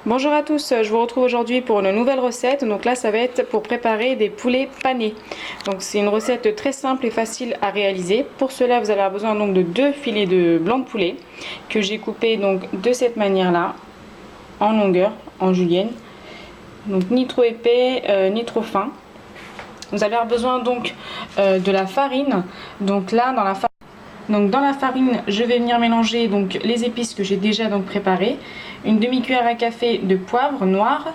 Bonjour à tous, je vous retrouve aujourd'hui pour une nouvelle recette. Donc là ça va être pour préparer des poulets panés. Donc c'est une recette très simple et facile à réaliser. Pour cela vous allez avoir besoin donc de 2 filets de blanc de poulet que j'ai coupé donc de cette manière là, en longueur, en julienne. Donc ni trop épais ni trop fin. Vous allez avoir besoin donc de la farine. Donc là dans la farine, je vais venir mélanger donc les épices que j'ai déjà donc préparées, une demi-cuillère à café de poivre noir,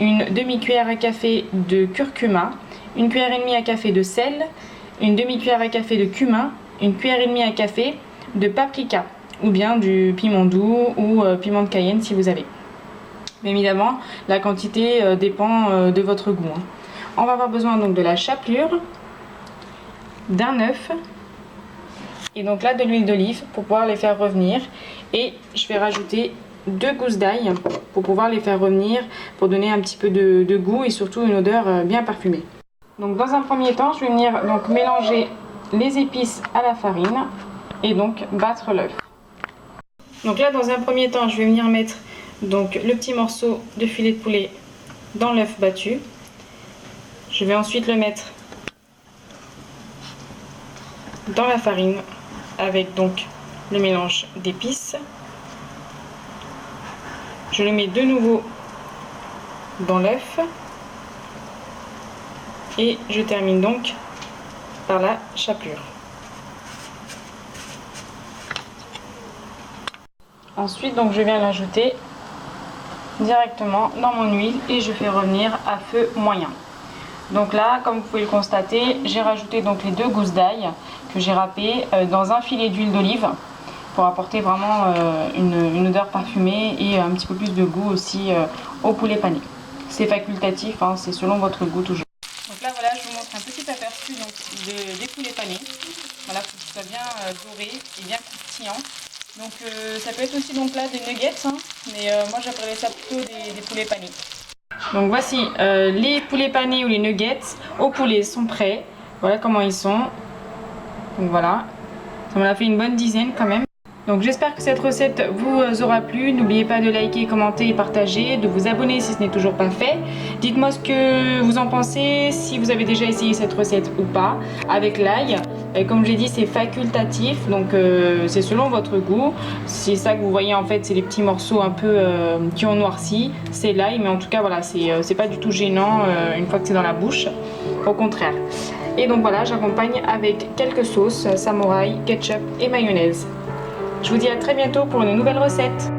une demi-cuillère à café de curcuma, une cuillère et demie à café de sel, une demi-cuillère à café de cumin, une cuillère et demie à café de paprika ou bien du piment doux ou piment de Cayenne si vous avez. Mais évidemment, la quantité dépend de votre goût. On va avoir besoin donc de la chapelure, d'un œuf. Et donc là de l'huile d'olive pour pouvoir les faire revenir. Et je vais rajouter 2 gousses d'ail pour pouvoir les faire revenir, pour donner un petit peu de goût et surtout une odeur bien parfumée. Donc dans un premier temps, je vais venir donc mélanger les épices à la farine et donc battre l'œuf. Donc là dans un premier temps, je vais venir mettre donc le petit morceau de filet de poulet dans l'œuf battu. Je vais ensuite le mettre dans la farine avec donc le mélange d'épices. Je le mets de nouveau dans l'œuf et je termine donc par la chapelure. Ensuite donc je viens l'ajouter directement dans mon huile et je fais revenir à feu moyen. Donc là, comme vous pouvez le constater, j'ai rajouté donc les 2 gousses d'ail que j'ai râpées dans un filet d'huile d'olive pour apporter vraiment une odeur parfumée et un petit peu plus de goût aussi au poulet pané. C'est facultatif, hein, c'est selon votre goût toujours. Donc là voilà, je vous montre un petit aperçu donc, des poulets panés. Voilà, pour que ce soit bien doré et bien croustillant. Donc ça peut être aussi donc là des nuggets, hein, mais moi j'appellerais ça plutôt des poulets panés. Donc voici les poulets panés ou les nuggets au poulet sont prêts. Voilà comment ils sont. Donc voilà, ça m'en a fait une bonne dizaine quand même. Donc j'espère que cette recette vous aura plu. N'oubliez pas de liker, commenter et partager, de vous abonner si ce n'est toujours pas fait. Dites-moi ce que vous en pensez, si vous avez déjà essayé cette recette ou pas, avec l'ail. Comme je l'ai dit, c'est facultatif, donc c'est selon votre goût. C'est ça que vous voyez en fait, c'est les petits morceaux un peu qui ont noirci. C'est l'ail, mais en tout cas voilà, c'est pas du tout gênant une fois que c'est dans la bouche. Au contraire. Et donc voilà, j'accompagne avec quelques sauces, samouraï, ketchup et mayonnaise. Je vous dis à très bientôt pour une nouvelle recette.